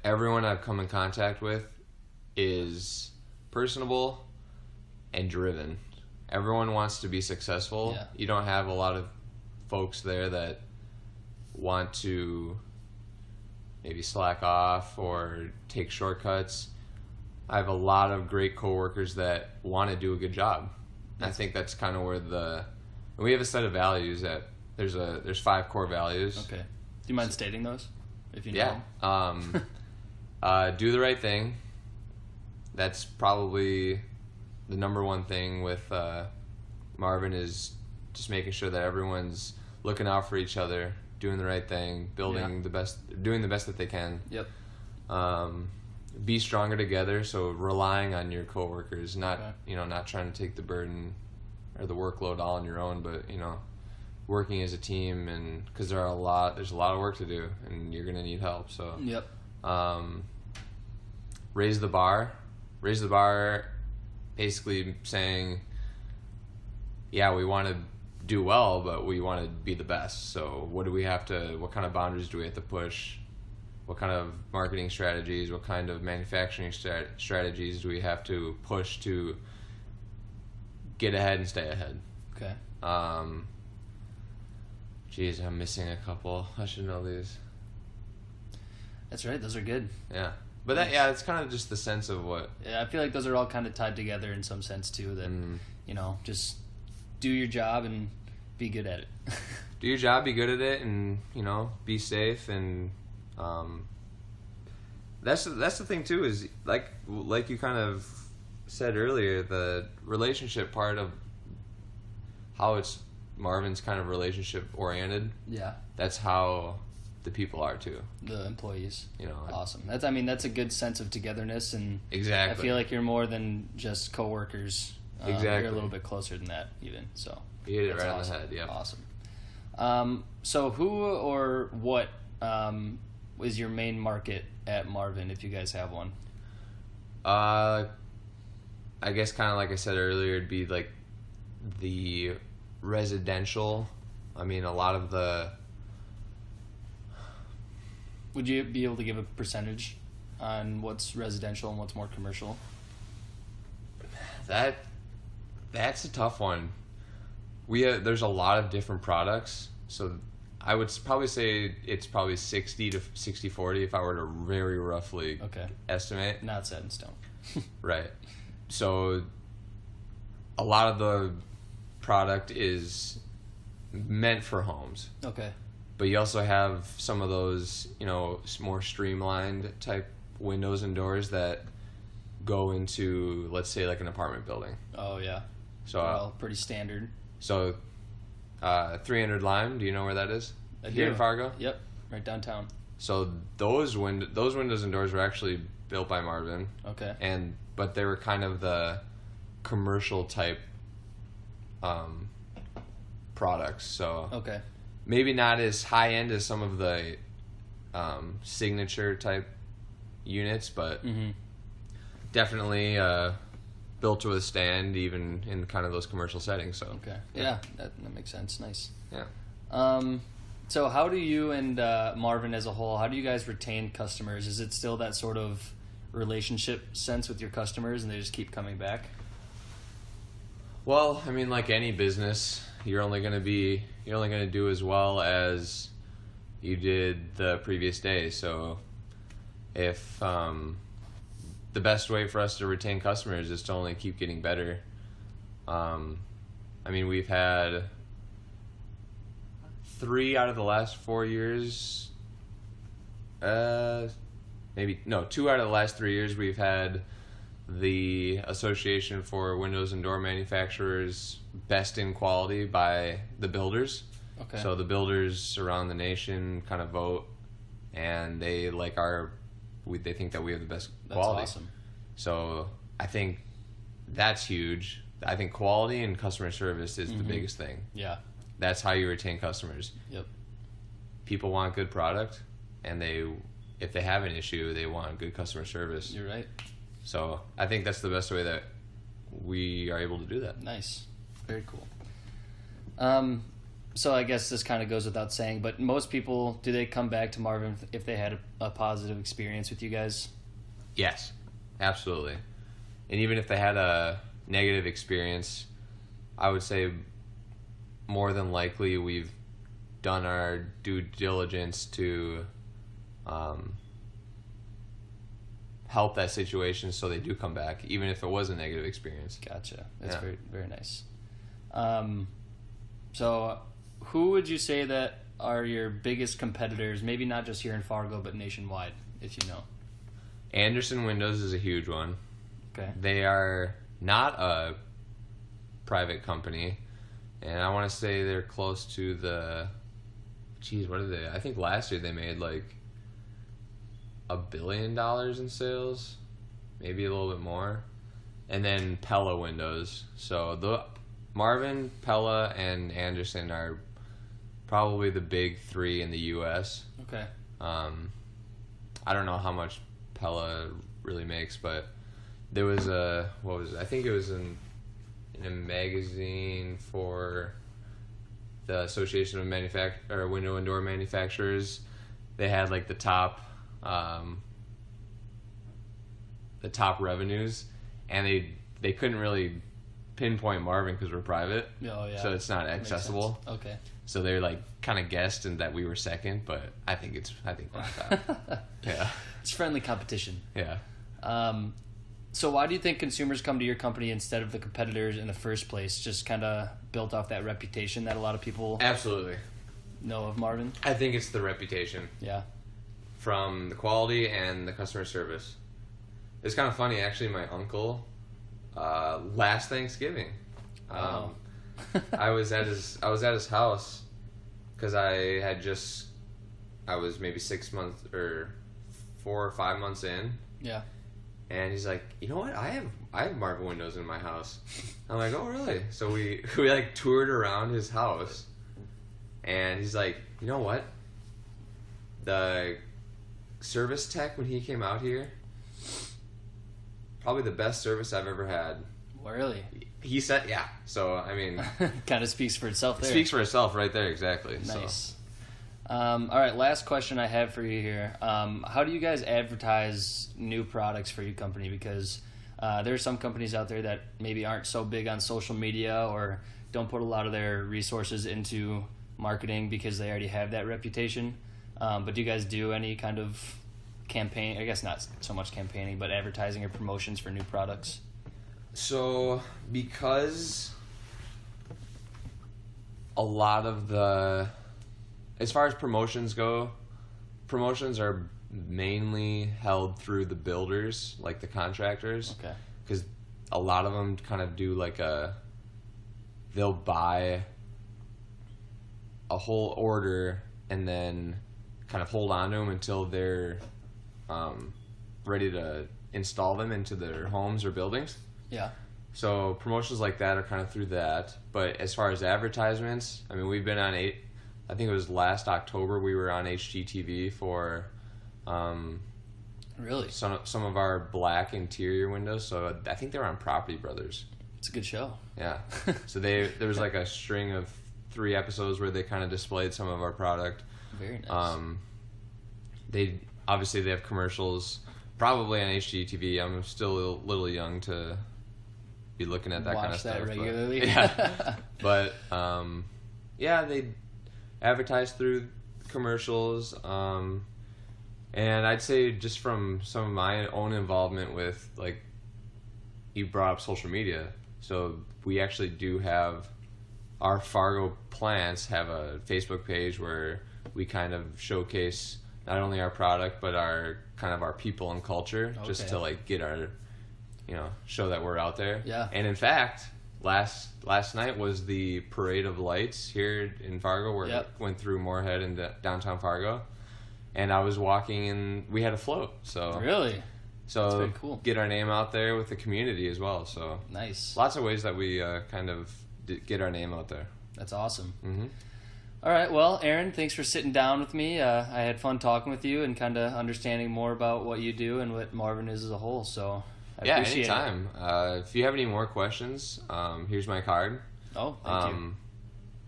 everyone I've come in contact with is personable and driven. Everyone wants to be successful. Yeah. You don't have a lot of folks there that want to maybe slack off or take shortcuts. I have a lot of great coworkers that want to do a good job. I think that's kind of where we have a set of values that there's 5 core values. Okay. Do you mind stating those? If you know them? Do the right thing. That's probably the number one thing with Marvin is just making sure that everyone's looking out for each other, doing the right thing, doing the best that they can. Yep. Be stronger together, so relying on your coworkers, not trying to take the burden or the workload all on your own, but working as a team, and because there's a lot of work to do, and you're gonna need help. So Yep. Raise the bar, basically saying, yeah, we want to do well, but we want to be the best. So what kind of boundaries do we have to push? What kind of marketing strategies, what kind of manufacturing strategies do we have to push to get ahead and stay ahead? Okay. Geez, I'm missing a couple. I should know these. That's right. Those are good. Yeah. But it's kind of just the sense of what... Yeah, I feel like those are all kind of tied together in some sense, too, that, just do your job and be good at it. Do your job, be good at it, and, be safe, and... That's the thing too, is like you kind of said earlier, the relationship part of how it's Marvin's kind of relationship oriented. Yeah. That's how the people are too. The employees. Awesome. That's a good sense of togetherness, and exactly. I feel like you're more than just coworkers. Exactly. You're a little bit closer than that even. So you hit it right awesome. on the head. Yeah. Awesome. So who or what is your main market at Marvin, if you guys have one? I guess kind of like I said earlier, it'd be like the residential. I mean, a lot of the... Would you be able to give a percentage on what's residential and what's more commercial? That's a tough one. There's a lot of different products, so I would probably say it's probably 60 to 60-40 if I were to very roughly estimate. Not set in stone. Right. So a lot of the product is meant for homes. Okay. But you also have some of those, more streamlined type windows and doors that go into, let's say, like an apartment building. Oh, yeah. So well, pretty standard. So 300 Lime, do you know where that is? I Here do. in Fargo? Yep, right downtown. So those windows and doors were actually built by Marvin. Okay. But they were kind of the commercial type products. So okay. Maybe not as high end as some of the signature type units, but definitely built to withstand even in kind of those commercial settings. So okay, yeah, that makes sense. Nice. Yeah. So how do you and Marvin as a whole, how do you guys retain customers? Is it still that sort of relationship sense with your customers, and they just keep coming back? Well, I mean, like any business, you're only going to do as well as you did the previous day. So if the best way for us to retain customers is to only keep getting better. I mean, we've had 3 out of the last 4 years, 2 out of the last 3 years, we've had the Association for Windows and Door Manufacturers Best in Quality by the builders. Okay. So the builders around the nation kind of vote, and they they think that we have the best quality. That's awesome. So I think that's huge. I think quality and customer service is the biggest thing. Yeah. That's how you retain customers. Yep. People want good product, and if they have an issue, they want good customer service. You're right. So I think that's the best way that we are able to do that. Nice. Very cool. So I guess this kind of goes without saying, but most people, do they come back to Marvin if they had a positive experience with you guys? Yes, absolutely. And even if they had a negative experience, I would say more than likely we've done our due diligence to help that situation so they do come back, even if it was a negative experience. Gotcha. That's Yeah. very, very nice. So who would you say that are your biggest competitors, maybe not just here in Fargo, but nationwide, if you know? Anderson Windows is a huge one. Okay. They are not a private company, and I want to say they're close to the... Geez, what are they? I think last year they made like $1 billion in sales, maybe a little bit more. And then Pella Windows. So the Marvin, Pella, and Anderson are probably the big three in the U.S. Okay. I don't know how much Pella really makes, but there was what was it? I think it was in a magazine for the Association of Window and Door Manufacturers. They had like the top revenues, and they couldn't really pinpoint Marvin because we're private. Oh yeah. So it's not accessible. Okay. So they like kind of guessed and that we were second, but I think we're on top. Yeah. It's friendly competition. Yeah. So why do you think consumers come to your company instead of the competitors in the first place? Just kind of built off that reputation that a lot of people Absolutely. know of Marvin? I think it's the reputation Yeah. from the quality and the customer service. It's kind of funny, actually. My uncle, last Thanksgiving, Wow. I was at his house because I was maybe 6 months or 4 or 5 months in. Yeah. And he's like, you know what? I have Marvin windows in my house. I'm like, oh really? So we like toured around his house, and he's like, you know what? The service tech when he came out here, probably the best service I've ever had. Really? He said, yeah. So I mean, Kind of speaks for itself it there. speaks for itself right there. Exactly. Nice. So. All right, last question I have for you here. How do you guys advertise new products for your company? Because there are some companies out there that maybe aren't so big on social media or don't put a lot of their resources into marketing because they already have that reputation. But do you guys do any kind of campaign? I guess not so much campaigning, but advertising or promotions for new products? So because a lot of as far as promotions go, promotions are mainly held through the builders, like the contractors. Okay. Because a lot of them kind of do like they'll buy a whole order and then kind of hold on to them until they're ready to install them into their homes or buildings. Yeah. So promotions like that are kind of through that. But as far as advertisements, I mean, we've been on I think it was last October we were on HGTV for Really? some of our black interior windows. So I think they were on Property Brothers. It's a good show. Yeah. So there was like a string of 3 episodes where they kind of displayed some of our product. Very nice. They have commercials probably on HGTV. I'm still a little young to be looking at that kind of Watch stuff. that regularly. But yeah, they advertise through commercials, and I'd say just from some of my own involvement with, like, you brought up social media, so we actually do have our Fargo plants have a Facebook page where we kind of showcase not only our product but our people and culture, just to like get our, show that we're out there. Yeah. And in fact, last night was the Parade of Lights here in Fargo, where it went through Moorhead and downtown Fargo. And I was walking and we had a float. So Really? So That's very cool. Get our name out there with the community as well. So Nice. lots of ways that we kind of get our name out there. That's awesome. Mm-hmm. All right. Well, Aron, thanks for sitting down with me. I had fun talking with you and kind of understanding more about what you do and what Marvin is as a whole. So I appreciate anytime. If you have any more questions, here's my card. Oh, thank you.